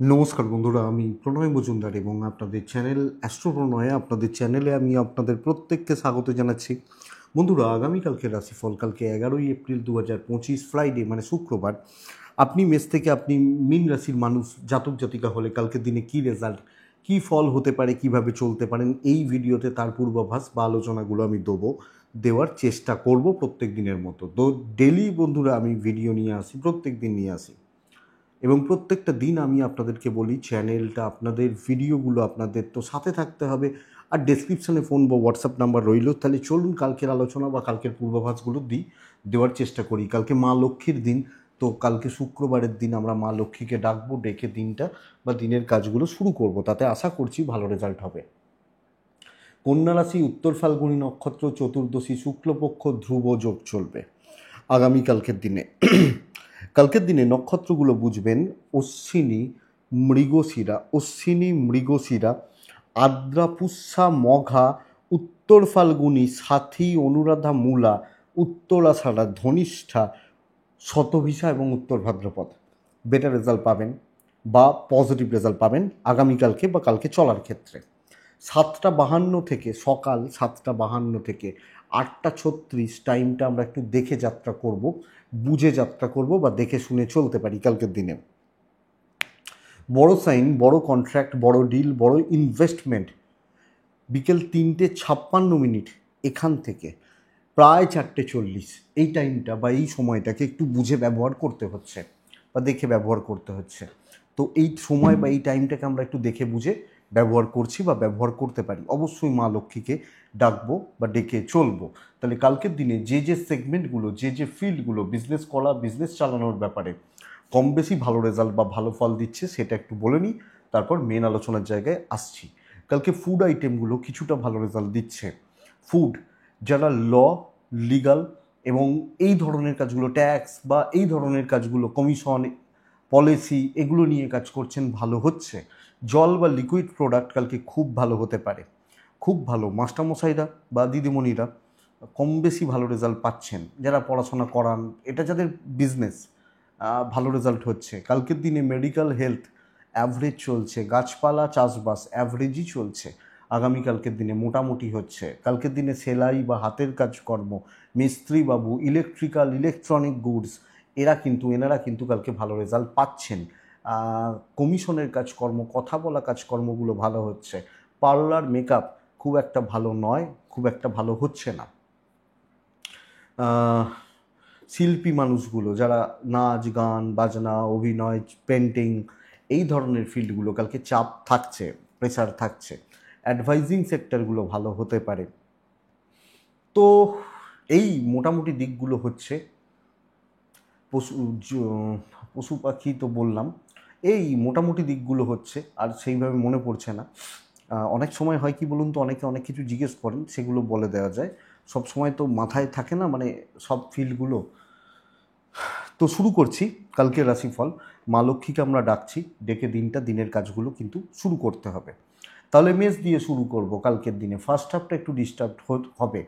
নমস্কার বন্ধুরা, আমি প্রণয় মজুমদার এবং আপনাদের চ্যানেল অ্যাস্ট্রো প্রণয়ে আপনাদের চ্যানেলে আমি আপনাদের প্রত্যেককে স্বাগত জানাচ্ছি। বন্ধুরা, আগামীকালকে রাশিফল কালকে 11ই এপ্রিল 2025 ফ্রাইডে মানে শুক্রবার। আপনি মেষ থেকে আপনি মীন রাশির মানুষ জাতক জাতিকা হলে কালকের দিনে কী রেজাল্ট, কী ফল হতে পারে, কিভাবে চলতে পারেন, এই ভিডিওতে তার পূর্বাভাস বা আলোচনাগুলো আমি দেওয়ার চেষ্টা করব প্রত্যেক দিনের মতো। তো ডেলি বন্ধুরা আমি ভিডিও নিয়ে আসি, প্রত্যেক দিন নিয়ে আসি এবং প্রত্যেকটা দিন আমি আপনাদেরকে বলি চ্যানেলটা আপনাদের, ভিডিওগুলো আপনাদের তো সাথে থাকতে হবে। আর ডেসক্রিপশানে ফোন বা হোয়াটসঅ্যাপ নাম্বার রইল। তাহলে চলুন কালকের আলোচনা বা কালকের পূর্বাভাসগুলো দেওয়ার চেষ্টা করি। কালকে মা লক্ষ্মীর দিন, তো কালকে শুক্রবারের দিন আমরা মা লক্ষ্মীকে ডাকবো, ডেকে দিনটা বা দিনের কাজগুলো শুরু করব। তাতে আশা করছি ভালো রেজাল্ট হবে। কন্যা রাশি, উত্তর ফাল্গুনী নক্ষত্র, চতুর্দশী শুক্লপক্ষ, ধ্রুব যোগ চলবে আগামীকালকের দিনে। কালকের দিনে নক্ষত্রগুলো বুঝবেন: অশ্বিনী মৃগশিরা, আদ্রা পুষ্যা মঘা, উত্তর ফাল্গুনী সাথী, অনুরাধা মূলা, উত্তরাষাঢ়া ধনিষ্ঠা, শতভিষা এবং উত্তর ভাদ্রপদ। বেটার রেজাল্ট পাবেন বা পজিটিভ রেজাল্ট পাবেন আগামীকালকে বা কালকে চলার ক্ষেত্রে। 7টা 52 থেকে, সকাল 7টা 52 থেকে 8টা 36 টাইমটা আমরা একটু দেখে যাত্রা করব, বুঝে যাত্রা করব বা দেখে শুনে চলতে পারি কালকের দিনে। বড় সাইন, বড় কন্ট্রাক্ট, বড় ডিল, বড় ইনভেস্টমেন্ট বিকেল 3টে 56 মিনিট এখান থেকে প্রায় 4টে 40 এই টাইমটা বা এই সময়টাকে একটু বুঝে ব্যবহার করতে হচ্ছে বা দেখে ব্যবহার করতে হচ্ছে। তো এই সময় বা এই টাইমটাকে আমরা একটু দেখে বুঝে ব্যবহার করছি বা ব্যবহার করতে পারি। অবশ্যই মা লক্ষ্মীকে ডাকবো বা ডেকে চলবো। তাহলে কালকের দিনে যে সেগমেন্টগুলো, যে ফিল্ডগুলো বিজনেস করা, বিজনেস চালানোর ব্যাপারে কম বেশি ভালো রেজাল্ট বা ভালো ফল দিচ্ছে সেটা একটু বলে নিই, তারপর মেন আলোচনার জায়গায় আসছি। কালকে ফুড আইটেমগুলো কিছুটা ভালো রেজাল্ট দিচ্ছে। ফুড, যারা লিগাল এবং এই ধরনের কাজগুলো, ট্যাক্স বা এই ধরনের কাজগুলো, কমিশন, পলিসি, এগুলো নিয়ে কাজ করছেন, ভালো হচ্ছে। জল বা লিকুইড প্রোডাক্ট কালকে খুব ভালো হতে পারে, খুব ভালো। মাস্টারমশাইরা বা দিদিমণিরা কম বেশি ভালো রেজাল্ট পাচ্ছেন, যারা পড়াশোনা করান, এটা যাদের বিজনেস, ভালো রেজাল্ট হচ্ছে। কালকের দিনে মেডিকেল হেলথ অ্যাভারেজ চলছে, গাছপালা চাষবাস অ্যাভারেজই চলছে। আগামীকালকের দিনে মোটামুটি হচ্ছে। কালকের দিনে সেলাই বা হাতের কাজকর্ম, মিস্ত্রি বাবু, ইলেকট্রিক্যাল, ইলেকট্রনিক গুডস, এনারা কিন্তু কালকে ভালো রেজাল্ট পাচ্ছেন। কমিশনের কাজকর্ম, কথা বলা কাজকর্মগুলো ভালো হচ্ছে। পার্লার, মেকআপ খুব একটা ভালো নয়, খুব একটা ভালো হচ্ছে না। শিল্পী মানুষগুলো যারা নাচ গান বাজনা, অভিনয়, পেন্টিং, এই ধরনের ফিল্ডগুলো কালকে চাপ থাকছে, প্রেসার থাকছে। অ্যাডভাইজিং সেক্টরগুলো ভালো হতে পারে। তো এই মোটামুটি দিকগুলো হচ্ছে। পশু পাখি তো বললাম, এই মোটামুটি দিকগুলো হচ্ছে। আর সেইভাবে মনে পড়ছে না। অনেক সময় হয় কি বলুন তো, অনেকে অনেক কিছু জিজ্ঞেস করেন, সেগুলো বলে দেওয়া যায়। সব সময় তো মাথায় থাকে না, মানে সব ফিল্ডগুলো। তো শুরু করছি কালকের রাশিফল। মা লক্ষ্মীকে আমরা ডাকছি, ডেকে দিনের কাজগুলো কিন্তু শুরু করতে হবে। তাহলে মেষ দিয়ে শুরু করব কালকের দিনে। ফার্স্ট হাফটা একটু ডিস্টার্ব হবে,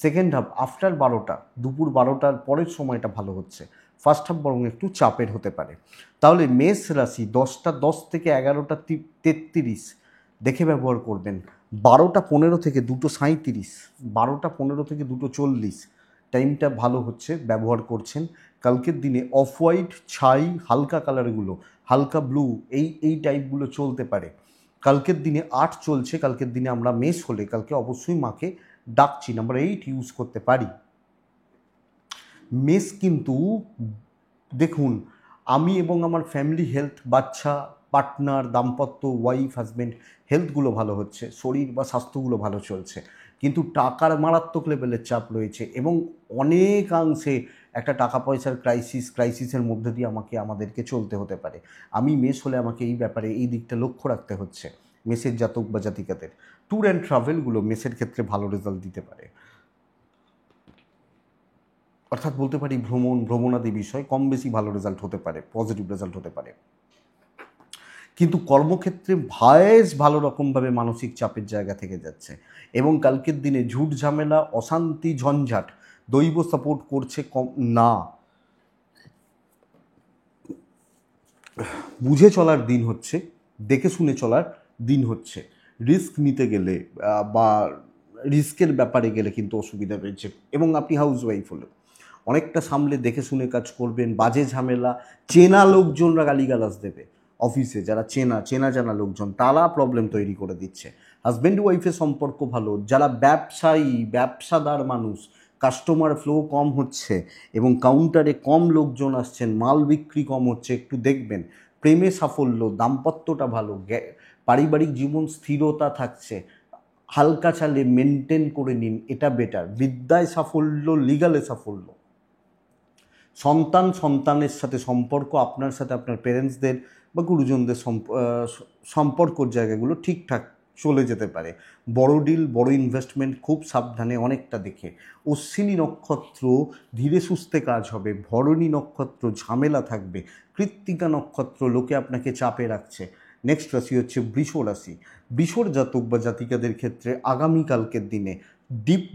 সেকেন্ড হাফ আফটার 12টা, দুপুর 12টার পরের সময়টা ভালো হচ্ছে। ফার্স্ট হাফ বরং একটু চাপের হতে পারে। তাহলে মেষ রাশি 10টা 10 থেকে 11টা 33 দেখে ব্যবহার করবেন। 12টা 15 থেকে 2টো 37, 12টা 15 থেকে 2টো 40 টাইমটা ভালো হচ্ছে, ব্যবহার করছেন। কালকের দিনে অফ হোয়াইট, ছাই, হালকা কালারগুলো, হালকা ব্লু, এই টাইপগুলো চলতে পারে। কালকের দিনে 8 চলছে। কালকের দিনে আমরা মেষ হলে কালকে অবশ্যই মাকে ডাকছি, নাম্বার 8 ইউজ করতে পারি। মেষ কিন্তু দেখুন, আমি এবং আমার ফ্যামিলি হেলথ, বাচ্চা, পার্টনার, দাম্পত্য, ওয়াইফ, হাজব্যান্ড হেলথগুলো ভালো হচ্ছে, শরীর বা স্বাস্থ্যগুলো ভালো চলছে। কিন্তু টাকার মারাত্মক লেভেলের চাপ রয়েছে এবং অনেকাংশে একটা টাকা পয়সার ক্রাইসিসের মধ্যে দিয়ে আমাদেরকে চলতে হতে পারে। আমি মেষ হলে আমাকে এই ব্যাপারে, এই দিকটা লক্ষ্য রাখতে হচ্ছে। মেষের জাতক বা জাতিকাদের ট্যুর অ্যান্ড ট্রাভেলগুলো মেষের ক্ষেত্রে ভালো রেজাল্ট দিতে পারে। অর্থাৎ বলতে পারি ভ্রমণাদি বিষয় কম বেশি ভালো রেজাল্ট হতে পারে, পজিটিভ রেজাল্ট হতে পারে। কিন্তু কর্মক্ষেত্রে ভালো রকমভাবে মানসিক চাপের জায়গা থেকে যাচ্ছে এবং কালকের দিনে ঝুট ঝামেলা, অশান্তি, ঝঞ্ঝাট দৈব সাপোর্ট করছে কম না। বুঝে চলার দিন হচ্ছে, দেখে শুনে চলার দিন হচ্ছে। রিস্ক নিতে গেলে বা রিস্কের ব্যাপারে গেলে কিন্তু অসুবিধা রয়েছে। এবং আপনি হাউস ওয়াইফ হলে অনেকটা সামলে দেখে শুনে কাজ করবেন। বাজে ঝামেলা, চেনা লোকজনরা গালিগালাজ দেবে অফিসে, যারা চেনা জানা লোকজন তারা প্রবলেম তৈরি করে দিচ্ছে। হাজব্যান্ড ওয়াইফের সম্পর্ক ভালো, যারা ব্যবসায়ী ব্যবসাদার মানুষ, কাস্টমার ফ্লো কম হচ্ছে এবং কাউন্টারে কম লোকজন আসছেন, মাল বিক্রি কম হচ্ছে, একটু দেখবেন। প্রেমে সাফল্য, দাম্পত্যটা ভালো, পারিবারিক জীবন স্থিরতা থাকছে, হালকা চালে মেনটেন করে নিন, এটা বেটার। বিদ্যায় সাফল্য, লিগালে সাফল্য, সন্তানের সাথে সম্পর্ক, আপনার সাথে আপনার প্যারেন্টসদের বা গুরুজনদের সম্পর্কর জায়গাগুলো ঠিকঠাক চলে যেতে পারে। বড় ডিল, বড় ইনভেস্টমেন্ট খুব সাবধানে অনেকটা দেখে। অশ্বিনী নক্ষত্র ধীরে সুস্থে কাজ হবে, ভরণী নক্ষত্র ঝামেলা থাকবে, কৃত্তিকা নক্ষত্র লোকে আপনাকে চাপে রাখছে। নেক্সট রাশি হচ্ছে বৃষ রাশি। বৃষর জাতক বা জাতিকাদের ক্ষেত্রে আগামীকালকের দিনে ডিপ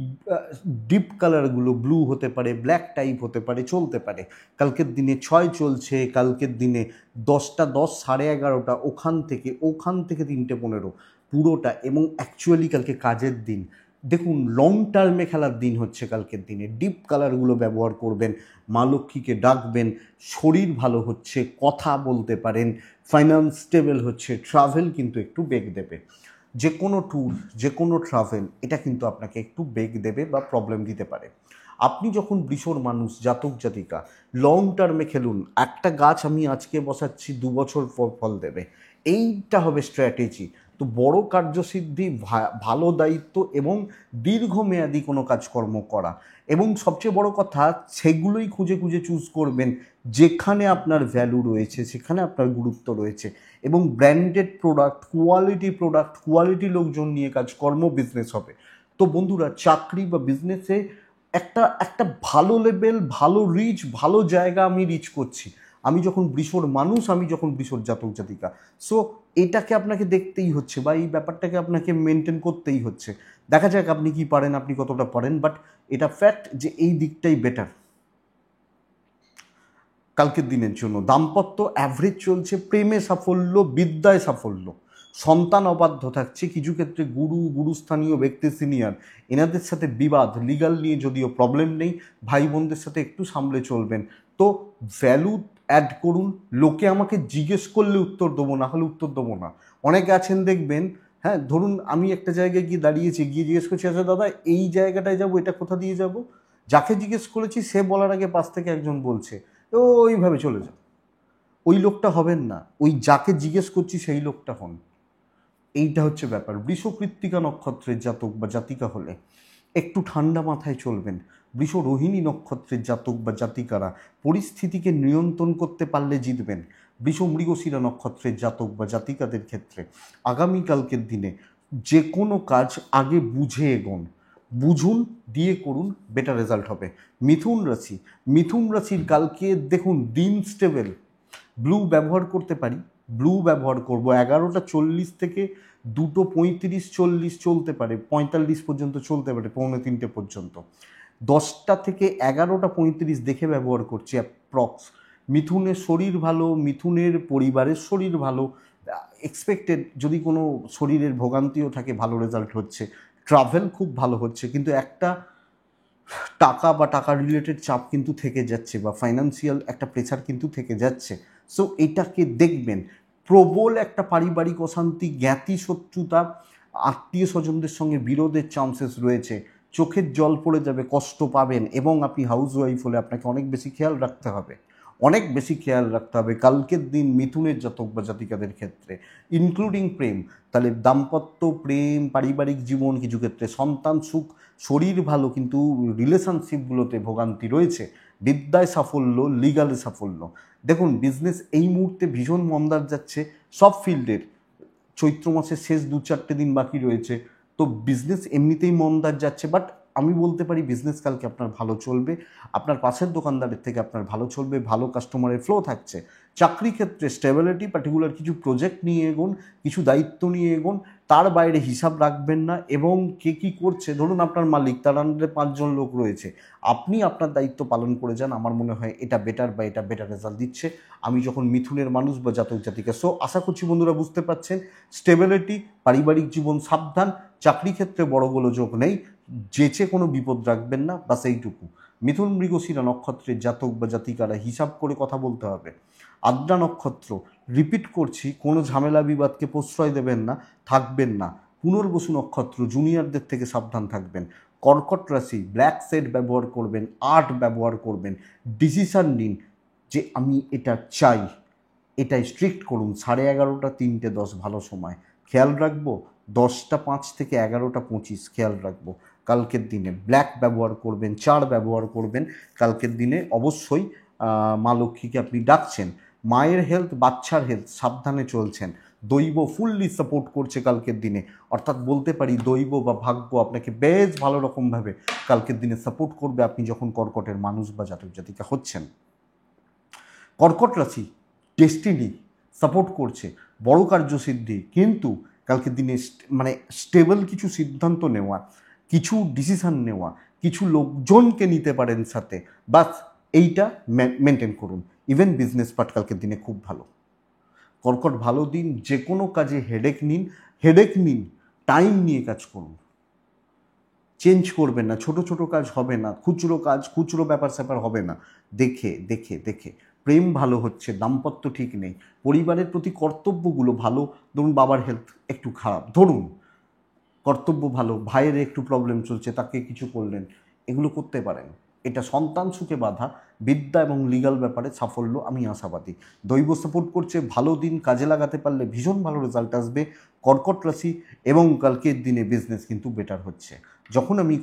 ডিপ কালারগুলো ব্লু হতে পারে, ব্ল্যাক টাইপ হতে পারে, চলতে পারে। কালকের দিনে 6 চলছে, কালকের দিনে 10টা 10, 11:30, ওখান থেকে 3টে 15 পুরোটা। এবং অ্যাকচুয়ালি কালকে কাজের দিন, দেখুন লং টার্মে খেলার দিন হচ্ছে কালকের দিনে। ডিপ কালারগুলো ব্যবহার করবেন, মা লক্ষ্মীকে ডাকবেন, শরীর ভালো হচ্ছে, কথা বলতে পারেন, ফাইন্যান্স স্টেবল হচ্ছে, ট্রাভেল কিন্তু একটু বেগ দেবে। যে কোনো ট্যুর, যে কোনো ট্রাভেল, এটা কিন্তু আপনাকে একটু বেগ দেবে বা প্রবলেম দিতে পারে। আপনি যখন বৃষর মানুষ, জাতক জাতিকা, লং টার্মে খেলুন। একটা গাছ আমি আজকে বসাচ্ছি, 2 বছর পর ফল দেবে, এইটা হবে স্ট্র্যাটেজি। তো বড় কার্যসিদ্ধি, ভালো দায়িত্ব এবং দীর্ঘমেয়াদী কোনো কাজকর্ম করা, এবং সবচেয়ে বড় কথা সেগুলোই খুঁজে খুঁজে চুজ করবেন যেখানে আপনার ভ্যালু রয়েছে, সেখানে আপনার গুরুত্ব রয়েছে। এবং ব্র্যান্ডেড প্রোডাক্ট, কোয়ালিটি লোকজন নিয়ে কাজকর্ম, বিজনেস হবে। তো বন্ধুরা, চাকরি বা বিজনেসে একটা ভালো লেভেল, ভালো রিচ, ভালো জায়গা আমি রিচ করছি আমি যখন বৃষর মানুষ, আমি যখন বৃষর জাতক জাতিকা। সো এটাকে আপনাকে দেখতেই হচ্ছে বা এই ব্যাপারটাকে আপনাকে মেনটেন করতেই হচ্ছে। দেখা যাক আপনি কি পারেন, আপনি কতটা পারেন, বাট এটা ফ্যাক্ট যে এই দিকটাই বেটার কালকের দিনের জন্য। দাম্পত্য অ্যাভারেজ চলছে, প্রেমে সাফল্য, বিদ্যায় সাফল্য, সন্তান অবাধ্য থাকছে, কিছু ক্ষেত্রে গুরুস্থানীয় ব্যক্তি, সিনিয়র, এনাদের সাথে বিবাদ, লিগাল নিয়ে যদিও প্রবলেম নেই, ভাই বোনদের সাথে একটু সামলে চলবেন। তো ভ্যালু অ্যাড করুন, লোকে আমাকে জিজ্ঞেস করলে উত্তর দেবো, না হলে উত্তর দেবো না। অনেকে আছেন দেখবেন, হ্যাঁ ধরুন আমি একটা জায়গায় গিয়ে দাঁড়িয়েছি, গিয়ে জিজ্ঞেস করছি, আচ্ছা দাদা এই জায়গাটায় যাবো, এটা কোথা দিয়ে যাব? যাকে জিজ্ঞেস করেছি সে বলার আগে পাশ থেকে একজন বলছে, তো ওইভাবে চলে যাও। ওই লোকটা হবেন না, ওই যাকে জিজ্ঞেস করছি সেই লোকটা হন। এইটা হচ্ছে ব্যাপার। বৃষকৃত্তিকা নক্ষত্রের জাতক বা জাতিকা হলে একটু ঠান্ডা মাথায় চলবেন। বৃষ রোহিণী নক্ষত্রের জাতক বা জাতিকারা পরিস্থিতিকে নিয়ন্ত্রণ করতে পারলে জিতবেন। বৃষ মৃগশিরা নক্ষত্রের জাতক বা জাতিকাদের ক্ষেত্রে আগামীকালকের দিনে যে কোনো কাজ আগে বুঝে এগোন, বুঝুন, দিয়ে করুন, বেটার রেজাল্ট হবে। মিথুন রাশির কালকে দেখুন দিন স্টেবল। ব্লু ব্যবহার করতে পারি, ব্লু ব্যবহার করব। 11:40 থেকে 2:35, 40 চলতে পারে, 45 পর্যন্ত চলতে পারে, 2:45 পর্যন্ত। 10টা থেকে 11:35 দেখে ব্যবহার করছি অ্যাপ্রক্স। মিথুনের শরীর ভালো, মিথুনের পরিবারের শরীর ভালো, এক্সপেক্টেড যদি কোনো শরীরের ভোগান্তিও থাকে ভালো রেজাল্ট হচ্ছে, ট্রাভেল খুব ভালো হচ্ছে। কিন্তু একটা টাকা বা টাকা রিলেটেড চাপ কিন্তু থেকে যাচ্ছে, বা ফাইন্যান্সিয়াল একটা প্রেশার কিন্তু থেকে যাচ্ছে। সো এটাকে দেখবেন। প্রবল একটা পারিবারিক অশান্তি, জ্ঞাতি শত্রুতা, আত্মীয় স্বজনদের সঙ্গে বিরোধের চান্সেস রয়েছে, চোখের জল পড়ে যাবে, কষ্ট পাবেন। এবং আপনি হাউস ওয়াইফ হলে আপনাকে অনেক বেশি খেয়াল রাখতে হবে, কালকের দিন মিথুনের জাতক বা জাতিকাদের ক্ষেত্রে, ইনক্লুডিং প্রেম। তাহলে দাম্পত্য, প্রেম, পারিবারিক জীবন, কিছু ক্ষেত্রে সন্তান সুখ, শরীর ভালো, কিন্তু রিলেশনশিপগুলোতে ভোগান্তি রয়েছে। বিদ্যায় সাফল্য, লিগালে সাফল্য। দেখুন বিজনেস এই মুহূর্তে ভীষণ মন্দার যাচ্ছে সব ফিল্ডের। চৈত্র মাসের শেষ 2-4টে দিন বাকি রয়েছে, তো বিজনেস এমনিতেই মন্দার যাচ্ছে। বাট আমি বলতে পারি বিজনেস কালকে আপনার ভালো চলবে, আপনার পাশের দোকানদারের থেকে আপনার ভালো চলবে, ভালো কাস্টমারের ফ্লো থাকছে। চাকরি ক্ষেত্রে স্টেবিলিটি, পার্টিকুলার কিছু প্রজেক্ট নিয়ে এগোন, কিছু দায়িত্ব নিয়ে এগোন, তার বাইরে হিসাব রাখবেন না। এবং কে কী করছে, ধরুন আপনার মালিক, তার আন্ডারে 5 জন লোক রয়েছে, আপনি আপনার দায়িত্ব পালন করে যান। আমার মনে হয় এটা বেটার, বা এটা বেটার রেজাল্ট দিচ্ছে। আমি যখন মিথুনের মানুষ বা জাতক জাতিকা। সো আশা করছি বন্ধুরা বুঝতে পারছেন, স্টেবিলিটি, পারিবারিক জীবন সাবধান, চাকরি ক্ষেত্রে বড় গোলযোগ নেই, যেচে কোনো বিপদ রাখবেন না, বাস এইটুকু। মিথুন মৃগশিরা নক্ষত্রের জাতক বা জাতিকারা হিসাব করে কথা বলতে হবে। আদ্রা নক্ষত্র, রিপিট করছি, কোনো ঝামেলা বিবাদকে প্রশ্রয় দেবেন না, থাকবেন না। পুনর্বসু নক্ষত্র, জুনিয়রদের থেকে সাবধান থাকবেন। কর্কট রাশি, ব্ল্যাক শেড ব্যবহার করবেন, আর্ট ব্যবহার করবেন, ডিসিশান নিন যে আমি এটা চাই, এটাই স্ট্রিক্ট করুন। 11:30 3:10 ভালো সময়, খেয়াল রাখবো। 10টা 5 থেকে 11টা 25 খেয়াল রাখবো। কালকের দিনে ব্ল্যাক ব্যবহার করবেন, 4 ব্যবহার করবেন। কালকের দিনে অবশ্যই মা লক্ষ্মীকে আপনি ডাকছেন। মায়ের হেলথ, বাচ্চার হেলথ সাবধানে চলছেন। দৈব ফুললি সাপোর্ট করছে কালকের দিনে, অর্থাৎ বলতে পারি দৈব বা ভাগ্য আপনাকে বেশ ভালো রকমভাবে কালকের দিনে সাপোর্ট করবে, আপনি যখন কর্কটের মানুষ বা জাতক জাতিকা হচ্ছেন। কর্কট রাশি, ডেস্টিনি সাপোর্ট করছে, বড় কার্যসিদ্ধি, কিন্তু কালকের দিনে মানে স্টেবল কিছু সিদ্ধান্ত নেওয়া, কিছু ডিসিশান নেওয়া, কিছু লোকজনকে নিতে পারেন সাথে, বাস এইটা মেনটেন করুন। ইভেন বিজনেস পার্ট কালকের দিনে খুব ভালো। কর্কট ভালো দিন, যে কোনো কাজে হেডেক নিন, টাইম নিয়ে কাজ করুন, চেঞ্জ করবেন না। ছোট ছোট কাজ হবে না, খুচরো ব্যাপার স্যাপার হবে না। দেখে দেখে দেখে প্রেম ভালো হচ্ছে, দাম্পত্য ঠিক নেই, পরিবারের প্রতি কর্তব্যগুলো ভালো। ধরুন বাবার হেলথ একটু খারাপ, ধরুন কর্তব্য ভালো, ভাইয়ের একটু প্রবলেম চলছে, তাকে কিছু করলেন, এগুলো করতে পারেন। এটা সন্তান সুখে বাধা, বিদ্যা এবং লিগাল ব্যাপারে সাফল্য আমি আশাবাদী। দৈব সাপোর্ট করছে, ভালো দিন, কাজে লাগাতে পারলে ভীষণ ভালো রেজাল্ট আসবে। কর্কট রাশি, এবং কালকের দিনে বিজনেস কিন্তু বেটার হচ্ছে। যখন আমি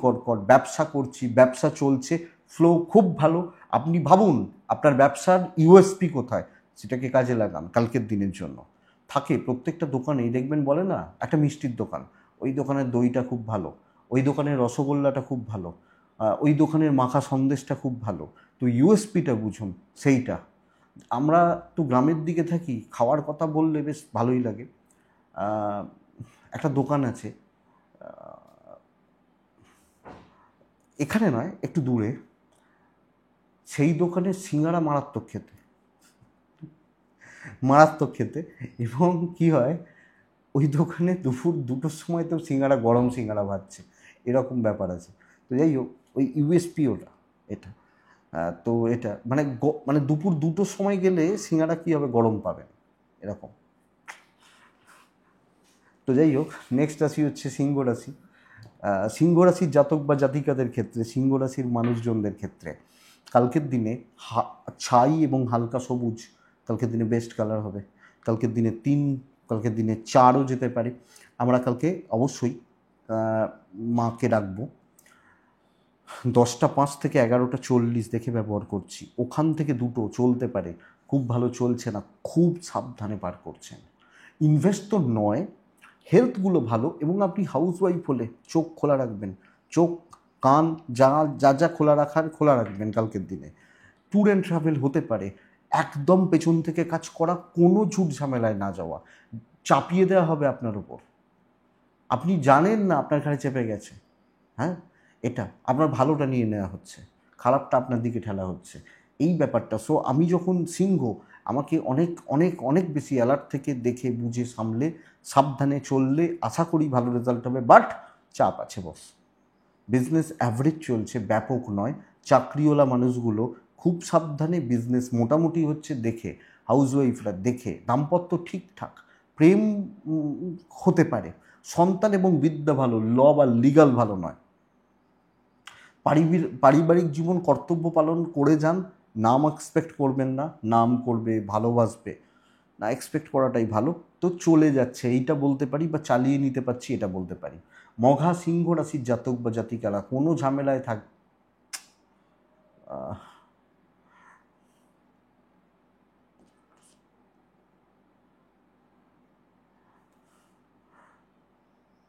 ব্যবসা করছি, ব্যবসা চলছে, ফ্লো খুব ভালো। আপনি ভাবুন আপনার ব্যবসার ইউএসপি কোথায়, সেটাকে কাজে লাগান কালকের দিনের জন্য। থাকে প্রত্যেকটা দোকানেই দেখবেন, বলে না একটা মিষ্টির দোকান, ওই দোকানের দইটা খুব ভালো, ওই দোকানের রসগোল্লাটা খুব ভালো, ওই দোকানের মাখা সন্দেশটা খুব ভালো। তো ইউএসপিটা বুঝুন সেইটা। আমরা তো গ্রামের দিকে থাকি, খাওয়ার কথা বললে বেশ ভালোই লাগে। একটা দোকান আছে, এখানে নয় একটু দূরে, সেই দোকানের সিঙ্গারা মারাত্মক খেতে। এবং কি হয়, ওই দোকানে দুপুর 2টোর সময় তো সিঙ্গারা, গরম সিঙ্গারা ভাজছে, এরকম ব্যাপার আছে। তো যাই হোক, ওই ইউএসপি ওটা, এটা তো এটা মানে মানে দুপুর 2টোর সময় গেলে সিঙ্গারা কী হবে, গরম পাবেন, এরকম। তো যাই হোক, নেক্সট রাশি হচ্ছে সিংহ রাশি। সিংহ রাশির জাতক বা জাতিকাদের ক্ষেত্রে, সিংহ রাশির মানুষজনদের ক্ষেত্রে কালকের দিনে ছাই এবং হালকা সবুজ কালকের দিনে বেস্ট কালার হবে। কালকের দিনে 3, কালকের দিনে 4ও যেতে পারে। আমরা কালকে অবশ্যই মাকে ডাকবো। 10টা 5 থেকে 11টা 40 দেখে ব্যবহার করছি, ওখান থেকে 2টো চলতে পারে, খুব ভালো চলছে না, খুব সাবধানে পার করছেন। ইনভেস্ট তো নয়, হেলথগুলো ভালো। এবং আপনি হাউসওয়াইফ হলে চোখ খোলা রাখবেন, চোখ কান যা যা যা খোলা রাখবেন কালকের দিনে। ট্যুর অ্যান্ড ট্রাভেল হতে পারে, একদম পেছন থেকে কাজ করা, কোনো ঝুট ঝামেলায় না যাওয়া, চাপিয়ে দেওয়া হবে আপনার উপর, আপনি জানেন না আপনার ঘাড়ে চেপে গেছে। হ্যাঁ, এটা আপনার ভালোটা নিয়ে নেওয়া হচ্ছে, খারাপটা আপনার দিকে ঠেলা হচ্ছে, এই ব্যাপারটা। সো আমি যখন সিংহ, আমাকে অনেক অনেক অনেক বেশি অ্যালার্ট থেকে দেখে বুঝে সামলে সাবধানে চললে আশা করি ভালো রেজাল্ট হবে। বাট চাপ আছে বস, বিজনেস অ্যাভারেজ চলছে, ব্যাপক নয়। চাকরিওয়ালা মানুষগুলো খুব সাবধানে, বিজনেস মোটামুটি হচ্ছে দেখে, হাউসওয়াইফরা দেখে, দাম্পত্য ঠিকঠাক, প্রেম হতে পারে, সন্তান এবং বিদ্যা ভালো, ল বা লিগাল ভালো নয়। পারিবারিক জীবন কর্তব্য পালন করে যান, নাম এক্সপেক্ট করবেন না, নাম করবে, ভালোবাসবে না, এক্সপেক্ট করাটাই ভালো। তো চলে যাচ্ছে এইটা বলতে পারি, বা চালিয়ে নিতে পারছি এটা বলতে পারি। মঘা সিংহ রাশির জাতক বা জাতিকারা কোনো ঝামেলায়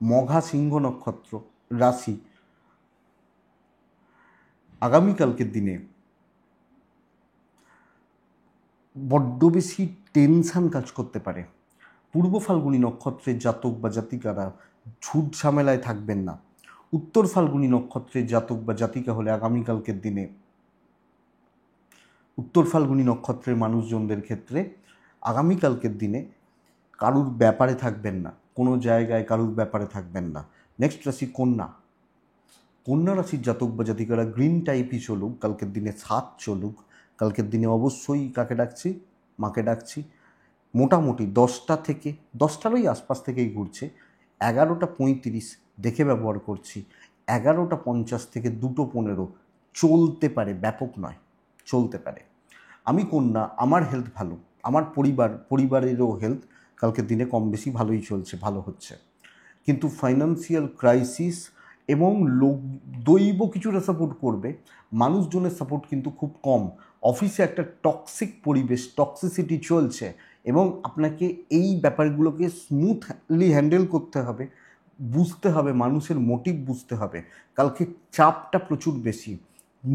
মঘা সিংহ নক্ষত্র রাশি, আগামীকালকের দিনে বড্ড বেশি টেনশান কাজ করতে পারে। পূর্ব ফাল্গুনী নক্ষত্রের জাতক বা জাতিকারা ঝুট ঝামেলায় থাকবেন না। উত্তর ফাল্গুনী নক্ষত্রের জাতক বা জাতিকা হলে আগামীকালকের দিনে উত্তর ফাল্গুনী নক্ষত্রের মানুষজনদের ক্ষেত্রে আগামীকালকের দিনে কারুর ব্যাপারে থাকবেন না, কোনো জায়গায় কারুর ব্যাপারে থাকবেন না। নেক্সট রাশি কন্যা। কন্যা রাশির জাতক বা জাতিকারা গ্রিন টাইপই চলুক, কালকের দিনে সাত চলুক, কালকের দিনে অবশ্যই কাকে ডাকছি, মাকে ডাকছি। মোটামুটি 10টা থেকে 10টারই আশপাশ থেকেই ঘুরছে। 11:35 দেখে ব্যবহার করছি। 11:50 থেকে 2:15 চলতে পারে, ব্যাপক নয়, চলতে পারে। আমি কন্যা, আমার হেলথ ভালো, আমার পরিবারেরও হেলথ কালকের দিনে কম বেশি ভালোই চলছে, ভালো হচ্ছে। কিন্তু ফাইন্যান্সিয়াল ক্রাইসিস এবং দৈব কিছুটা সাপোর্ট করবে, মানুষজনের সাপোর্ট কিন্তু খুব কম। অফিসে একটা টক্সিক পরিবেশ, টক্সিসিটি চলছে এবং আপনাকে এই ব্যাপারগুলোকে স্মুথলি হ্যান্ডেল করতে হবে, বুঝতে হবে, মানুষের মোটিভ বুঝতে হবে। কালকে চাপটা প্রচুর বেশি,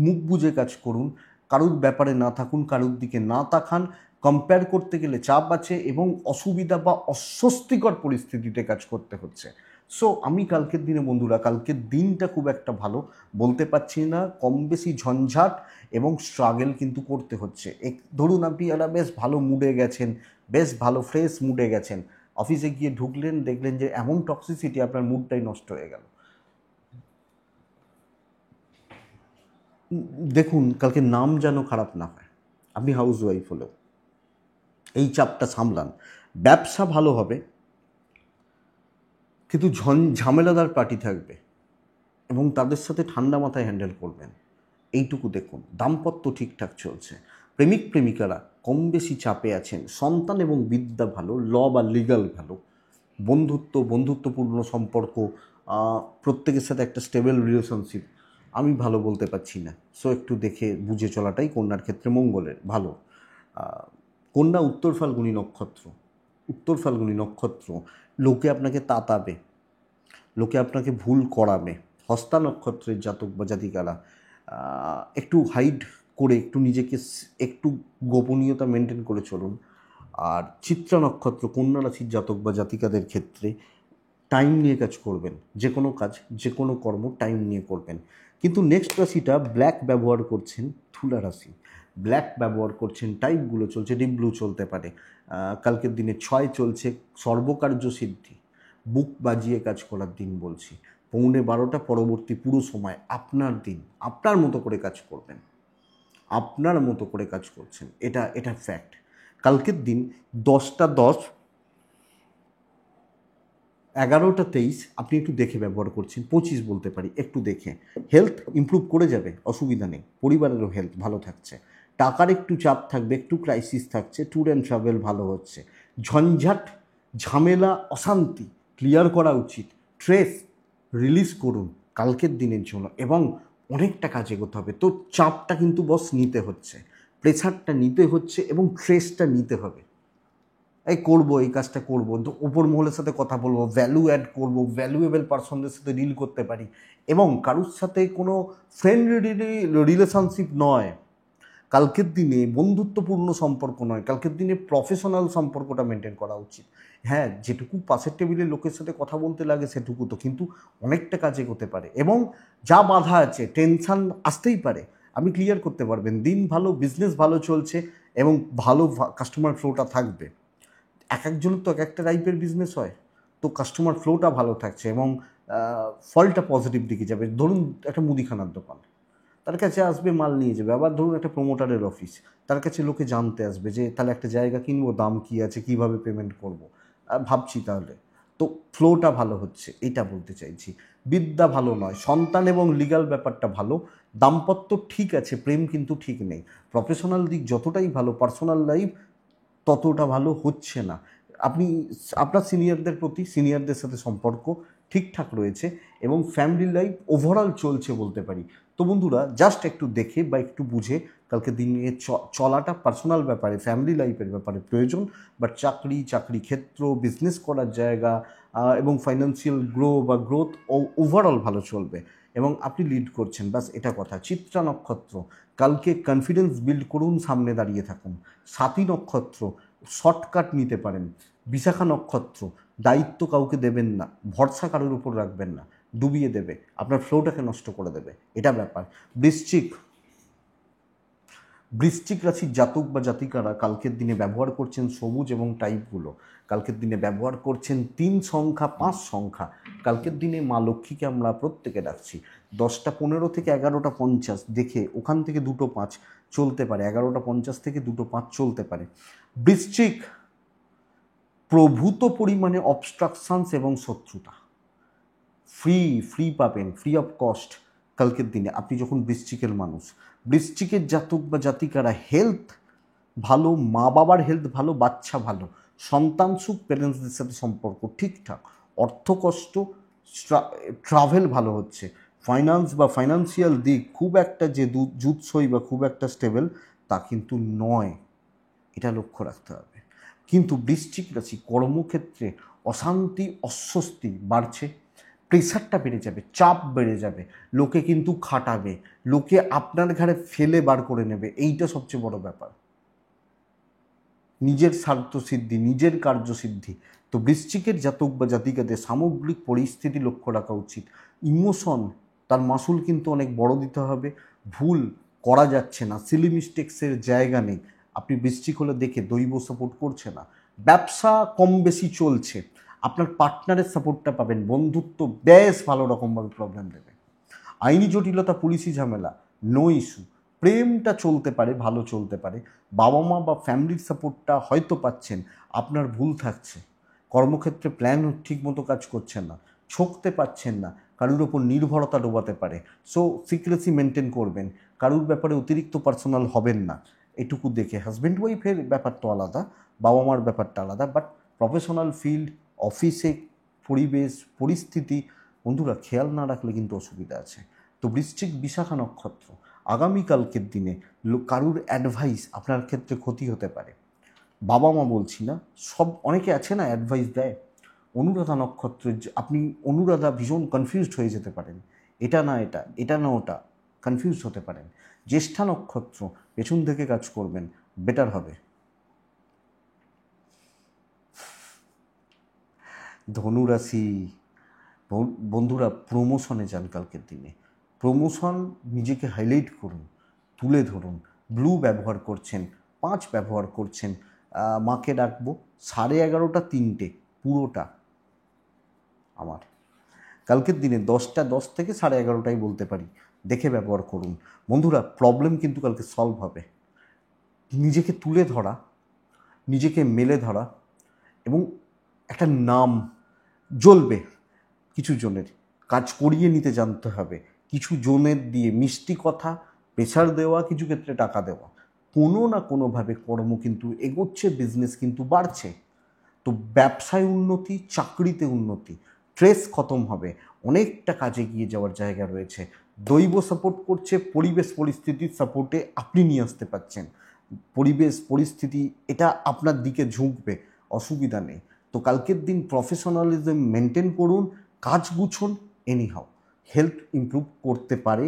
মুখ বুঝে কাজ করুন, কারুর ব্যাপারে না থাকুন, কারুর দিকে না তাকান। কম্পেয়ার করতে গেলে চাপ আছে এবং অসুবিধা বা অস্বস্তিকর পরিস্থিতিতে কাজ করতে হচ্ছে। সো আমি কালকের দিনে বন্ধুরা, কালকের দিনটা খুব একটা ভালো বলতে পারছি না, কম বেশি ঝঞ্ঝাট এবং স্ট্রাগল কিন্তু করতে হচ্ছে। ধরুন আপনি একটা বেশ ভালো মুডে গেছেন, বেশ ভালো ফ্রেশ মুডে গেছেন, অফিসে গিয়ে ঢুকলেন, দেখলেন যে এমন টক্সিসিটি, আপনার মুডটাই নষ্ট হয়ে গেল। দেখুন, কালকে নাম যেন খারাপ না হয়। আপনি হাউস ওয়াইফ হলেও এই চাপটা সামলান। ব্যবসা ভালো হবে, কিন্তু ঝামেলাদার পার্টি থাকবে এবং তাদের সাথে ঠান্ডা মাথায় হ্যান্ডেল করবেন, এইটুকু দেখুন। দাম্পত্য ঠিকঠাক চলছে। প্রেমিক প্রেমিকারা কম বেশি চাপে আছেন। সন্তান এবং বিদ্যা ভালো, ল বা লিগাল ভালো। বন্ধুত্বপূর্ণ সম্পর্ক, প্রত্যেকের সাথে একটা স্টেবল রিলেশনশিপ আমি ভালো বলতে পারছি না। সো একটু দেখে বুঝে চলাটাই কন্যার ক্ষেত্রে মঙ্গলের ভালো। কন্যা উত্তর ফাল্গুনী নক্ষত্র। উত্তর ফাল্গুনী নক্ষত্র, লোকে আপনাকে তাতাবে, লোকে আপনাকে ভুল করাবে। হস্তা নক্ষত্রের জাতক বা জাতিকারা একটু হাইড করে, একটু নিজেকে একটু গোপনীয়তা মেনটেন করে চলুন। আর চিত্রা নক্ষত্র কন্যা রাশির জাতক বা জাতিকাদের ক্ষেত্রে টাইম নিয়ে কাজ করবেন, যে কোনো কাজ, যে কোনো কর্ম টাইম নিয়ে করবেন। কিন্তু নেক্সট রাশিটা ব্ল্যাক ব্যবহার করছেন, তুলা রাশি। ব্ল্যাক ব্যবহার করছেন, টাইপগুলো চলছে, ডিপ ব্লু চলতে পারে। কালকের দিনে 6 চলছে, সর্বকার্য সিদ্ধি, বুক বাজিয়ে কাজ করার দিন বলছি। 11:15 পরবর্তী পুরো সময় আপনার দিন, আপনার মতো করে কাজ করবেন, আপনার মতো করে কাজ করছেন, এটা ফ্যাক্ট। কালকের দিন 10টা 10, 11টা 23 আপনি একটু দেখে ব্যবহার করছেন, 25 বলতে পারি, একটু দেখে। হেলথ ইমপ্রুভ করে যাবে, অসুবিধা নেই, পরিবারেরও হেলথ ভালো থাকছে। টাকার একটু চাপ থাকবে, একটু ক্রাইসিস থাকছে, ট্যুর অ্যান্ড ট্রাভেল ভালো হচ্ছে। ঝঞ্ঝাট, ঝামেলা, অশান্তি ক্লিয়ার করা উচিত। স্ট্রেস রিলিজ করুন কালকের দিনের জন্য এবং অনেকটা কাজ এগোতে হবে। তো চাপটা কিন্তু বস নিতে হচ্ছে, প্রেশারটা নিতে হচ্ছে এবং স্ট্রেসটা নিতে হবে। এই করবো, এই কাজটা করবো, ওপর মহলের সাথে কথা বলবো, ভ্যালু অ্যাড করবো, ভ্যালুয়েবল পার্সনদের সাথে ডিল করতে পারি এবং কারুর সাথে কোনো ফ্রেন্ডলি রিলেশনশিপ নয়, কালকের দিনে বন্ধুত্বপূর্ণ সম্পর্ক নয়, কালকের দিনে প্রফেশনাল সম্পর্কটা মেনটেন করা উচিত। হ্যাঁ, যেটুকু পাশের টেবিলের লোকের সাথে কথা বলতে লাগে সেটুকু তো, কিন্তু অনেকটা কাজ এগোতে পারে এবং যা বাধা আছে, টেনশান আসতেই পারে, আপনি ক্লিয়ার করতে পারবেন। দিন ভালো, বিজনেস ভালো চলছে এবং ভালো কাস্টমার ফ্লোটা থাকবে। এক একজনের তো এক একটা টাইপের বিজনেস হয়, তো কাস্টমার ফ্লোটা ভালো থাকছে এবং ফলটা পজিটিভ দিকে যাবে। ধরুন একটা মুদিখানার দোকান, তার কাছে আসবে, মাল নিয়ে যাবে। আবার ধরুন একটা প্রমোটারের অফিস, তার কাছে লোকে জানতে আসবে যে তাহলে একটা জায়গা কিনবো, দাম কী আছে, কীভাবে পেমেন্ট করবো, ভাবছি তাহলে। তো ফ্লোটা ভালো হচ্ছে, এটা বলতে চাইছি। বিদ্যা ভালো নয়, সন্তান এবং লিগাল ব্যাপারটা ভালো। দাম্পত্য ঠিক আছে, প্রেম কিন্তু ঠিক নেই। প্রফেশনাল দিক যতটাই ভালো, পার্সোনাল লাইফ ততটা ভালো হচ্ছে না। আপনি আপনার সিনিয়রদের প্রতি, সিনিয়রদের সাথে সম্পর্ক ঠিকঠাক রয়েছে এবং ফ্যামিলি লাইফ ওভারঅল চলছে বলতে পারি। তো বন্ধুরা, জাস্ট একটু দেখে বা একটু বুঝে কালকে দিনে চলাটা পার্সোনাল ব্যাপারে, ফ্যামিলি লাইফের ব্যাপারে প্রয়োজন। বাট চাকরি ক্ষেত্র, বিজনেস করার জায়গা এবং ফাইন্যান্সিয়াল গ্রোথ ওভারঅল ভালো চলবে। এবং আপনি লিড করছেন, ব্যাস এটা কথা। চিত্রা নক্ষত্র, কালকে কনফিডেন্স বিল্ড করুন, সামনে দাঁড়িয়ে থাকুন। স্বাতী নক্ষত্র, শর্টকাট নিতে পারেন। বিশাখা নক্ষত্র, দায়িত্ব কাউকে দেবেন না, ভরসা কারোর উপর রাখবেন না, ডুবিয়ে দেবে, আপনার ফ্লোটাকে নষ্ট করে দেবে, এটা ব্যাপার। বৃশ্চিক, বৃশ্চিক রাশির জাতক বা জাতিকারা কালকের দিনে ব্যবহার করছেন সবুজ এবং টাইপগুলো, কালকের দিনে ব্যবহার করছেন 3 সংখ্যা 5 সংখ্যা। কালকের দিনে মা লক্ষ্মীকে আমরা প্রত্যেকে ডাকছি। 10টা 15 থেকে 11টা 50 দেখে ওখান থেকে 2টো 5 চলতে পারে, 11টা 50 থেকে 2টো 5 চলতে পারে। বৃশ্চিক, প্রভূত পরিমাণে অবস্ট্রাকশনস এবং শত্রুতা ফ্রি পাবেন, ফ্রি অফ কস্ট কালকের দিনে আপনি যখন বৃশ্চিকের মানুষ। বৃশ্চিকের জাতক বা জাতিকারা হেলথ ভালো, মা বাবার হেলথ ভালো, বাচ্চা ভালো, সন্তান সুখ, প্যারেন্টসদের সাথে সম্পর্ক ঠিকঠাক, অর্থ কষ্ট, ট্রাভেল ভালো হচ্ছে। ফাইন্যান্স বা ফাইন্যান্সিয়াল দিক খুব একটা যে জুৎসই বা খুব একটা স্টেবল তা কিন্তু নয়, এটা লক্ষ্য রাখতে হবে। কিন্তু বৃশ্চিক রাশি কর্মক্ষেত্রে অশান্তি অস্বস্তি বাড়ছে, প্রেশারটা বেড়ে যাবে, চাপ বেড়ে যাবে, লোকে কিন্তু খাটাবে, লোকে আপনার ঘাড়ে ফেলে বার করে নেবে, এইটা সবচেয়ে বড় ব্যাপার। নিজের স্বার্থসিদ্ধি, নিজের কার্যসিদ্ধি। তো বৃশ্চিকের জাতক বা জাতিকাদের সামগ্রিক পরিস্থিতি লক্ষ্য রাখা উচিত। ইমোশন, তার মাসুল কিন্তু অনেক বড় দিতে হবে। ভুল করা যাচ্ছে না, সিলি মিস্টেক্সের জায়গা নেই। আপনি বৃশ্চিক হলে দেখে দৈব সাপোর্ট করছে না, ব্যবসা কম বেশি চলছে, আপনার পার্টনারের সাপোর্টটা পাবেন, বন্ধুত্ব বেশ ভালো রকমভাবে প্রবলেম দেবে। আইনি জটিলতা, পুলিশি ঝামেলা, নো ইস্যু। প্রেমটা চলতে পারে, ভালো চলতে পারে। বাবা মা বা ফ্যামিলির সাপোর্টটা হয়তো পাচ্ছেন, আপনার ভুল থাকছে। কর্মক্ষেত্রে প্ল্যান ঠিকমতো কাজ করছে না, ছকতে পাচ্ছেন না, কারুর ওপর নির্ভরতা ডোবাতে পারে। সো সিক্রেসি মেনটেন করবেন, কারুর ব্যাপারে অতিরিক্ত পার্সোনাল হবেন না। এটুকু দেখে হাজব্যান্ড ওয়াইফের ব্যাপারটা আলাদা, বাবা মার ব্যাপারটা আলাদা, বাট প্রফেশনাল ফিল্ড, অফিসে পরিবেশ পরিস্থিতি বন্ধুরা খেয়াল না রাখলে কিন্তু অসুবিধা আছে। তো বৃশ্চিক বিশাখা নক্ষত্র, আগামীকালকের দিনে কারুর অ্যাডভাইস আপনার ক্ষেত্রে ক্ষতি হতে পারে। বাবা মা বলছি না, সব অনেকে আছে না অ্যাডভাইস দেয়। অনুরাধা নক্ষত্রের আপনি অনুরাধা ভীষণ কনফিউজড হয়ে যেতে পারেন, এটা না এটা, এটা না ওটা, কনফিউজ হতে পারেন। জ্যেষ্ঠা নক্ষত্র, পেছন থেকে কাজ করবেন, বেটার হবে। ধনুরাশি, বন্ধুরা প্রমোশনে যান কালকের দিনে, প্রমোশন, নিজেকে হাইলাইট করুন, তুলে ধরুন। ব্লু ব্যবহার করছেন, 5 ব্যবহার করছেন, মাকে ডাকবো 11:30 পুরোটা আমার। কালকের দিনে 10টা 10 থেকে 11:30 বলতে পারি, দেখে ব্যবহার করুন। বন্ধুরা প্রবলেম কিন্তু কালকে সলভ হবে। নিজেকে তুলে ধরা, নিজেকে মেলে ধরা এবং একটা নাম জ্বলবে কিছু জনের, কাজ করিয়ে নিতে জানতে হবে। কিছু জনের দিয়ে মিষ্টি কথা, প্রেশার দেওয়া, কিছু ক্ষেত্রে টাকা দেওয়া, কোনো না কোনোভাবে কর্ম কিন্তু এগোচ্ছে, বিজনেস কিন্তু বাড়ছে। তো ব্যবসায় উন্নতি, চাকরিতে উন্নতি, স্ট্রেস খতম হবে, অনেকটা কাজে গিয়ে যাওয়ার জায়গা রয়েছে। দৈব সাপোর্ট করছে, পরিবেশ পরিস্থিতির সাপোর্টে আপনি নিয়ে আসতে পারছেন। পরিবেশ পরিস্থিতি এটা আপনার দিকে ঝুঁকবে, অসুবিধা নেই। তো কালকের দিন প্রফেশনালিজম মেনটেন করুন, কাজ গুছুন, এনিহাও হেলথ ইমপ্রুভ করতে পারে।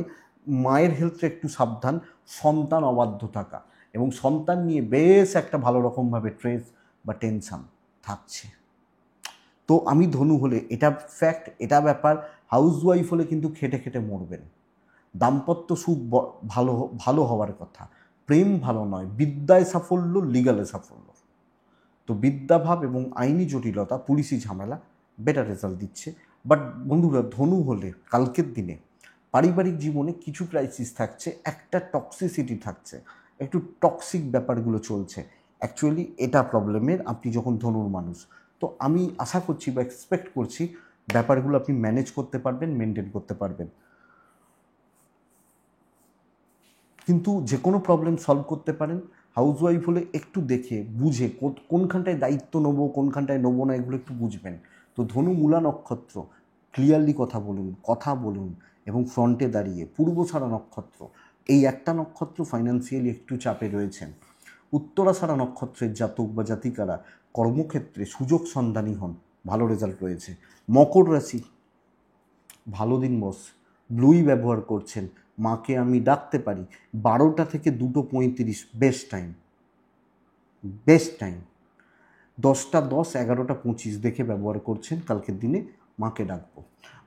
মায়ের হেলথটা একটু সাবধান, সন্তান অবাধ্য থাকা এবং সন্তান নিয়ে বেশ একটা ভালো রকমভাবে স্ট্রেস বা টেনশন থাকছে। তো আমি ধনু হলে এটা ফ্যাক্ট, এটা ব্যাপার। হাউসওয়াইফ হলে কিন্তু খেটে খেটে মরবেন। দাম্পত্য সুখ ভালো ভালো হওয়ার কথা, প্রেম ভালো নয়, বিদ্যায় সাফল্য, লিগালে সাফল্য। তো বিদ্যাভাব এবং আইনি জটিলতা, পুলিশি ঝামেলা বেটার রেজাল্ট দিচ্ছে। বাট বন্ধুরা ধনু হলে কালকের দিনে পারিবারিক জীবনে কিছু ক্রাইসিস থাকছে, একটা টক্সিসিটি থাকছে, একটু টক্সিক ব্যাপারগুলো চলছে। অ্যাকচুয়ালি এটা প্রবলেমের, আপনি যখন ধনুর মানুষ। তো আমি আশা করছি বা এক্সপেক্ট করছি ব্যাপারগুলো আপনি ম্যানেজ করতে পারবেন, মেনটেন করতে পারবেন। কিন্তু যে কোনো প্রবলেম সলভ করতে পারেন। হাউসওয়াইফ হলে একটু দেখে বুঝে কোনখানটায় দায়িত্ব নেবো, কোনখানটায় নেবো না, এগুলো একটু বুঝবেন। তো ধনু মূলা নক্ষত্র, ক্লিয়ারলি কথা বলুন এবং ফ্রন্টে দাঁড়িয়ে। পূর্বছাড়া নক্ষত্র, এই একটা নক্ষত্র ফাইন্যান্সিয়ালি একটু চাপে রয়েছেন। উত্তরাষাঢ়া নক্ষত্রের জাতক বা জাতিকারা কর্মক্ষেত্রে সুযোগ সন্ধানী হন, ভালো রেজাল্ট রয়েছে। মকর রাশি, ভালো দিন বস, ব্লুই ব্যবহার করছেন, মাকে আমি ডাকতে পারি। 12টা থেকে 2:35 বেস্ট টাইম, বেস্ট টাইম। 10টা 10, 11টা 25 দেখে ব্যবহার করছেন, কালকের দিনে মাকে ডাকবো।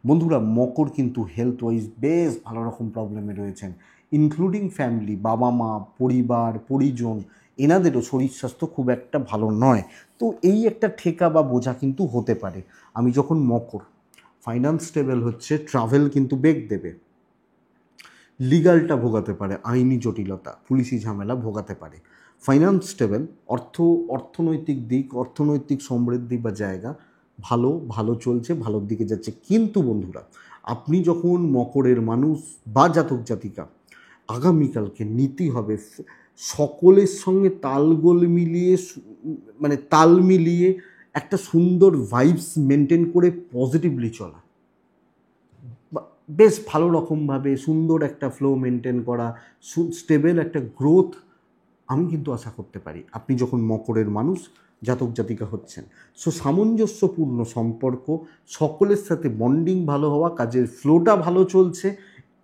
বন্ধুরা, মকর কিন্তু হেলথ ওয়াইজ বেশ ভালো রকম প্রবলেমে রয়েছেন, ইনক্লুডিং ফ্যামিলি, বাবা মা, পরিবার পরিজন, এনাদেরও শরীর স্বাস্থ্য খুব একটা ভালো নয়। তো এই একটা ঠেকা বা বোঝা কিন্তু হতে পারে। আমি যখন মকর, ফাইন্যান্স স্টেবল হচ্ছে, ট্রাভেল কিন্তু বেগ দেবে, লিগালটা ভোগাতে পারে, আইনি জটিলতা, পুলিশি ঝামেলা ভোগাতে পারে। ফাইন্যান্স স্টেবল, অর্থনৈতিক দিক, অর্থনৈতিক সমৃদ্ধি বা জায়গা ভালো ভালো চলছে, ভালোর দিকে যাচ্ছে। কিন্তু বন্ধুরা, আপনি যখন মকরের মানুষ বা জাতক জাতিকা, আগামীকালকে নীতি হবে সকলের সঙ্গে তালগোল মিলিয়ে, মানে তাল মিলিয়ে একটা সুন্দর ভাইবস মেনটেন করে পজিটিভলি চলা, বেশ ভালো রকমভাবে সুন্দর একটা ফ্লো মেনটেন করা, স্টেবল একটা গ্রোথ আমি কিন্তু আশা করতে পারি আপনি যখন মকরের মানুষ, জাতক জাতিকা হচ্ছেন। সো সামঞ্জস্যপূর্ণ সম্পর্ক, সকলের সাথে বন্ডিং ভালো হওয়া, কাজের ফ্লোটা ভালো চলছে,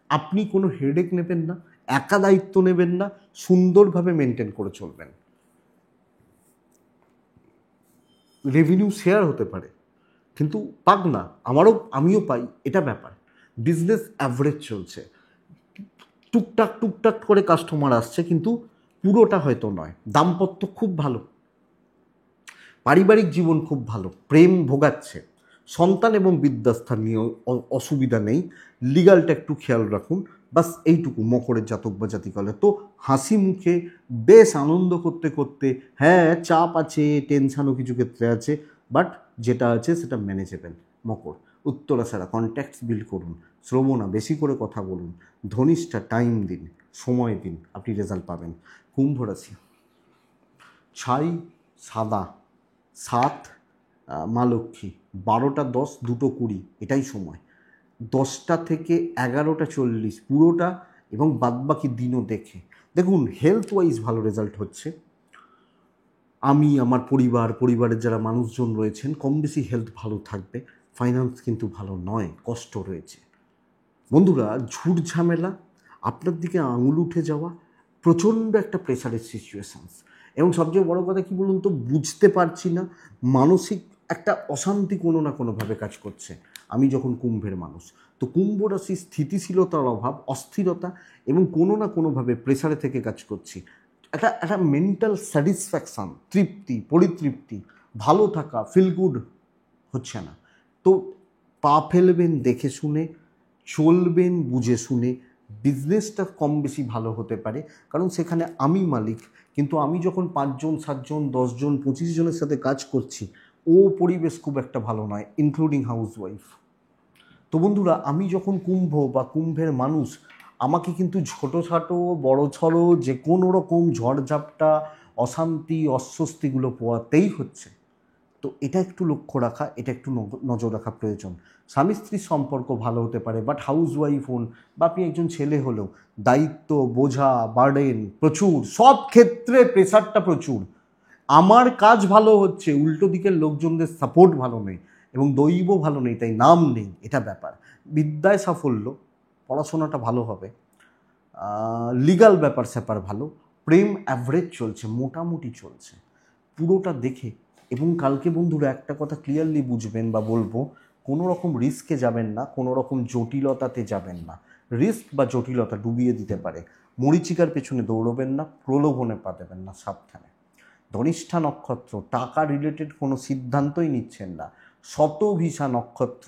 আপনি কোনো হেডেক নেবেন না, একা দায়িত্ব নেবেন না, সুন্দরভাবে মেনটেন করে চলবেন। রেভিনিউ শেয়ার হতে পারে, কিন্তু পাক না, আমিও পাই, এটা ব্যাপার। বিজনেস অ্যাভারেজ চলছে, টুকটাক টুকটাক করে কাস্টমার আসছে, কিন্তু পুরোটা হয়তো নয়। দাম্পত্য খুব ভালো, পারিবারিক জীবন খুব ভালো, প্রেম ভোগাচ্ছে, সন্তান এবং বিদ্যাস্থান নিয়ে অসুবিধা নেই, লিগালটা একটু খেয়াল রাখুন, বাস এইটুকু মকরের জাতক বা জাতিকালে। তো হাসি মুখে বেশ আনন্দ করতে করতে, হ্যাঁ চাপ আছে, টেনশানও কিছু ক্ষেত্রে আছে, বাট যেটা আছে সেটা ম্যানেজেবল। মকর, উত্তরা ছাড়া কন্ট্যাক্টস বিল্ড করুন, শ্রবণা বেশি করে কথা বলুন, ধনিষ্ঠা টাইম দিন, সময় দিন, আপনি রেজাল্ট পাবেন। কুম্ভ রাশি, ছাই সাদা 7, মা লক্ষ্মী, 12টা 10, 2:20 এটাই সময়, 10টা থেকে 11টা 40 পুরোটা, এবং বাদবাকি দিনও দেখে দেখুন হেলথ ওয়াইজ ভালো রেজাল্ট হচ্ছে। আমি, আমার পরিবারের যারা মানুষজন রয়েছেন, কম বেশি হেলথ ভালো থাকবে। ফাইন্যান্স কিন্তু ভালো নয়, কষ্ট রয়েছে। বন্ধুরা, ঝুট ঝামেলা, আপনার দিকে আঙুল উঠে যাওয়া, প্রচণ্ড একটা প্রেশারের সিচুয়েশানস, এবং সবচেয়ে বড় কথা কী বলুন তো, বুঝতে পারছি না, মানসিক একটা অশান্তি কোনো না কোনোভাবে কাজ করছে আমি যখন কুম্ভের মানুষ। তো কুম্ভ রাশির স্থিতিশীলতার অভাব, অস্থিরতা, এবং কোনো না কোনোভাবে প্রেশারে থেকে কাজ করছি। একটা মেন্টাল স্যাটিসফ্যাকশান, তৃপ্তি, পরিতৃপ্তি, ভালো থাকা, ফিল গুড হচ্ছে না। তো পা ফেলবেন দেখে শুনে, চলবেন বুঝে শুনে। বিজনেসটা কম বেশি ভালো হতে পারে, কারণ সেখানে আমি মালিক, কিন্তু আমি যখন 5 জন 7 জন 10 জন 25 জনের সাথে কাজ করছি, ও পরিবেশ খুব একটা ভালো নয়, ইনক্লুডিং হাউসওয়াইফ। তো বন্ধুরা, আমি যখন কুম্ভ বা কুম্ভের মানুষ, আমাকে কিন্তু ছোটোখাটো বড়ছড়ো যে কোনো রকম ঝড়ঝাপটা, অশান্তি, অস্বস্তিগুলো পোয়াতেই হচ্ছে। তো এটা একটু লক্ষ্য রাখা, এটা একটু নজর রাখা প্রয়োজন। স্বামী স্ত্রীর সম্পর্ক ভালো হতে পারে, বাট হাউসওয়াইফ হন বা আপনি একজন ছেলে হলেও দায়িত্ব, বোঝা, বার্ডেন প্রচুর, সব ক্ষেত্রে প্রেশারটা প্রচুর। আমার কাজ ভালো হচ্ছে, উল্টো দিকের লোকজনদের সাপোর্ট ভালো নেই, এবং দৈব ভালো নেই, তাই নাম নেই, এটা ব্যাপার। বিদ্যায় সাফল্য, পড়াশোনাটা ভালো হবে, লিগাল ব্যাপার স্যাপার ভালো, প্রেম অ্যাভারেজ চলছে, মোটামুটি চলছে, পুরোটা দেখে। এবং কালকে বন্ধুরা একটা কথা ক্লিয়ারলি বুঝবেন বা বলবো, কোনো রকম রিস্কে যাবেন না, কোনো রকম জটিলতাতে যাবেন না। রিস্ক বা জটিলতা ডুবিয়ে দিতে পারে। মরীচিকার পেছনে দৌড়বেন না, প্রলোভনে পা দেবেন না, সাবধানে। ধনিষ্ঠা নক্ষত্র, টাকা রিলেটেড কোনো সিদ্ধান্তই নিচ্ছেন না। শতভিসা নক্ষত্র,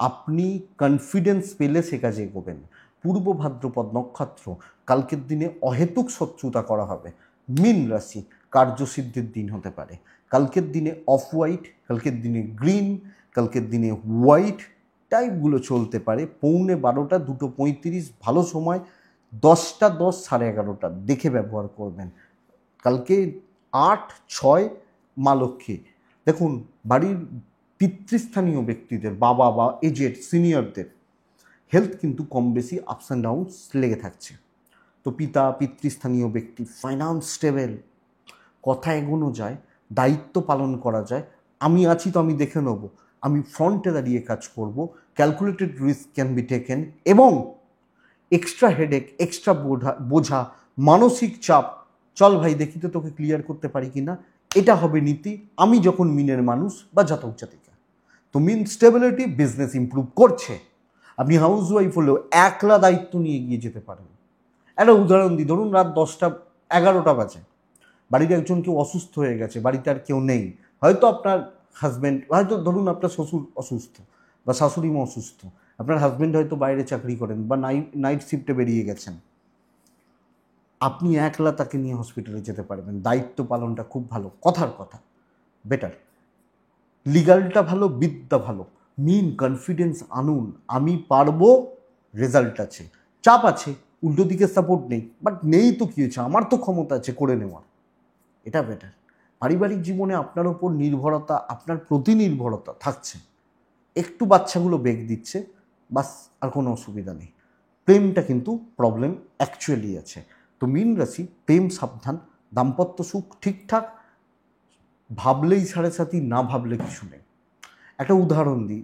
আপনি কনফিডেন্স পেলে সে কাজে এগোবেন। পূর্ব ভাদ্রপদ নক্ষত্র, কালকের দিনে অহেতুক শত্রুতা করা হবে। মীন রাশি, কার্যসিদ্ধির দিন হতে পারে। কালকের দিনে অফ হোয়াইট, কালকের দিনে গ্রিন, কালকের দিনে হোয়াইট টাইপগুলো চলতে পারে। 11:15, 2:35 ভালো সময়, 10টা 10, 11:30 দেখে ব্যবহার করবেন। কালকে 8, 6 মা লক্ষ্মী। দেখুন, বাড়ির পিতৃস্থানীয় ব্যক্তিদের, বাবা বা এজেড সিনিয়রদের হেলথ কিন্তু কম বেশি আপস অ্যান্ড ডাউনস লেগে থাকছে। তো পিতৃস্থানীয় ব্যক্তি, ফাইন্যান্স স্টেবল, কথা এগোনো যায়, দায়িত্ব পালন করা যায়, আমি আছি তো আমি দেখে নেব, আমি ফ্রন্টে দাঁড়িয়ে কাজ করব, calculated risk can be taken, এবং এক্সট্রা হেডেক, এক্সট্রা বোঝা, মানসিক চাপ, চল ভাই দেখি তো তোকে ক্লিয়ার করতে পারি কি না, এটা হবে নীতি আমি যখন মিনের মানুষ বা জাতক জাতিকা। তো মিন স্টেবিলিটি, বিজনেস ইমপ্রুভ করছে, আপনি হাউস ওয়াইফ হলেও একলা দায়িত্ব নিয়ে এগিয়ে যেতে পারেন। একটা উদাহরণ দিই, ধরুন রাত 10টা 11টা বাজে, বাড়িতে একজন কেউ অসুস্থ হয়ে গেছে, বাড়িতে আর কেউ নেই, হয়তো আপনার হাজব্যান্ড, হয়তো ধরুন আপনার শ্বশুর অসুস্থ বা শাশুড়ি মা অসুস্থ, আপনার হাজব্যান্ড হয়তো বাইরে চাকরি করেন বা নাইট শিফটে বেরিয়ে গেছেন, আপনি একলা তাকে নিয়ে হসপিটালে যেতে পারবেন, দায়িত্ব পালনটা খুব ভালো, কথার কথা বেটার, লিগালটা ভালো, বিদ্যা ভালো, মিন কনফিডেন্স আনুন, আমি পারবো, রেজাল্ট আছে, চাপ আছে, উল্টো দিকে সাপোর্ট নেই, বাট নেই তো কী হয়েছে, আমার তো ক্ষমতা আছে করে নেওয়ার, এটা বেটার। পারিবারিক জীবনে আপনার ওপর নির্ভরতা, আপনার প্রতি নির্ভরতা থাকছে, একটু বাচ্চাগুলো বেগ দিচ্ছে, বাস, আর কোনো অসুবিধা নেই। প্রেমটা কিন্তু প্রবলেম অ্যাকচুয়ালি আছে। তো মীন রাশি, প্রেম সাবধান, দাম্পত্য সুখ ঠিকঠাক, ভাবলেই 7.5, না ভাবলে কিছু নেই। একটা উদাহরণ দিই,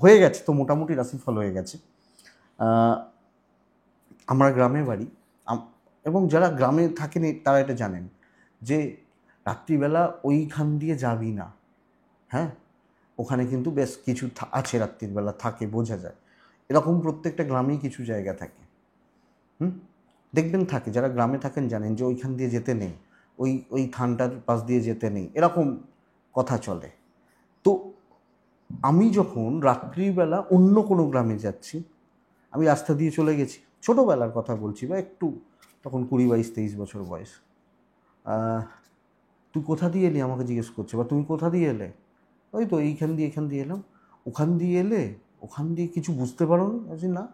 হয়ে গেছে তো মোটামুটি রাশিফল হয়ে গেছে। আমরা গ্রামে বাড়ি, এবং যারা গ্রামে থাকেন তারা এটা জানেন যে রাত্রিবেলা ওইখান দিয়ে যাবি না, হ্যাঁ, ওখানে কিন্তু বেশ কিছু আছে, রাত্রিবেলা থাকে, বোঝা যায়, এরকম প্রত্যেকটা গ্রামেই কিছু জায়গা থাকে, দেখবেন থাকে, যারা গ্রামে থাকেন জানেন যে ওইখান দিয়ে যেতে নেই, ওই থানটার পাশ দিয়ে যেতে নেই, এরকম কথা চলে। তো আমি যখন রাত্রিবেলা অন্য কোনো গ্রামে যাচ্ছি, আমি রাস্তা দিয়ে চলে গেছি, ছোটোবেলার কথা বলছি, বা একটু তখন 20, 22, 23 বছর বয়স, তুই কোথা দিয়ে এলি আমাকে জিজ্ঞেস করছে, বা তুমি কোথা দিয়ে এলে, ওই তো এখান দিয়ে এলাম, ওখান দিয়ে এলে, ওখান দিয়ে কিছু বুঝতে পারো না,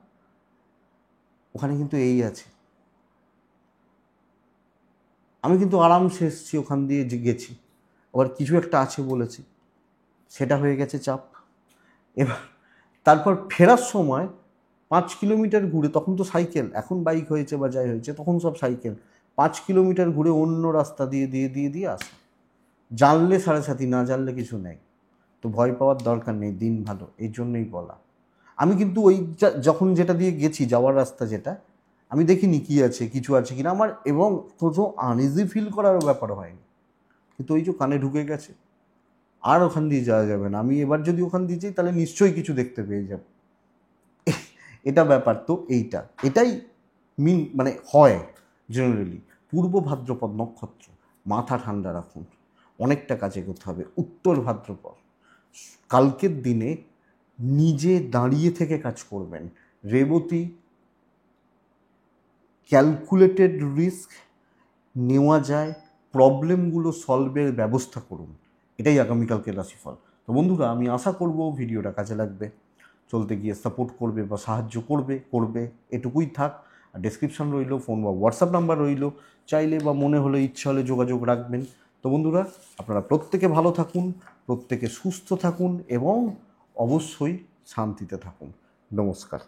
ওখানে কিন্তু এই আছে, আমি কিন্তু আরামসে এসেছি, ওখান দিয়ে গেছি, আবার কিছু একটা আছে বলেছি, সেটা হয়ে গেছে চাপ। এবার তারপর ফেরার সময় 5 কিলোমিটার ঘুরে, তখন তো সাইকেল, এখন বাইক হয়েছে বা যাই হয়েছে, তখন সব সাইকেল, 5 কিলোমিটার ঘুরে অন্য রাস্তা দিয়ে আসা, জানলে 7.5, না জানলে কিছু নেই। তো ভয় পাওয়ার দরকার নেই, দিন ভালো, এই জন্যই বলা। আমি কিন্তু ওই যখন যেটা দিয়ে গেছি, যাওয়ার রাস্তা যেটা, আমি দেখিনি কী আছে, কিছু আছে কিনা আমার, এবং কোথাও আনইজি ফিল করারও ব্যাপার হয়নি, কিন্তু ওই যে কানে ঢুকে গেছে, আর ওখান দিয়ে যাওয়া যাবে না, আমি এবার যদি ওখান দিয়ে যাই তাহলে নিশ্চয়ই কিছু দেখতে পেয়ে যাব, এটা ব্যাপার। তো এটাই মানে হয় জেনারেলি। পূর্ব ভাদ্রপদ নক্ষত্র, মাথা ঠান্ডা রাখুন, অনেকটা কাজে করতে হবে। উত্তর ভাদ্রপদ, কালকের দিনে নিজে দাঁড়িয়ে থেকে কাজ করবেন। রেবতী, ক্যালকুলেটেড রিস্ক নেওয়া যায়, প্রবলেমগুলো সলভের ব্যবস্থা করুন, এটাই আগামীকালকের রাশিফল। তো বন্ধুরা, আমি আশা করব ভিডিওটা কাজে লাগবে, চলতে গিয়ে সাপোর্ট করবে বা সাহায্য করবে, এটুকুই থাক। আর ডেসক্রিপশন রইল, ফোন বা হোয়াটসঅ্যাপ নাম্বার রইল, চাইলে বা মনে হলে, ইচ্ছা হলে যোগাযোগ রাখবেন। তো বন্ধুরা, আপনারা প্রত্যেকে ভালো থাকুন, প্রত্যেকে সুস্থ থাকুন, এবং অবশ্যই শান্তিতে থাকুন। নমস্কার।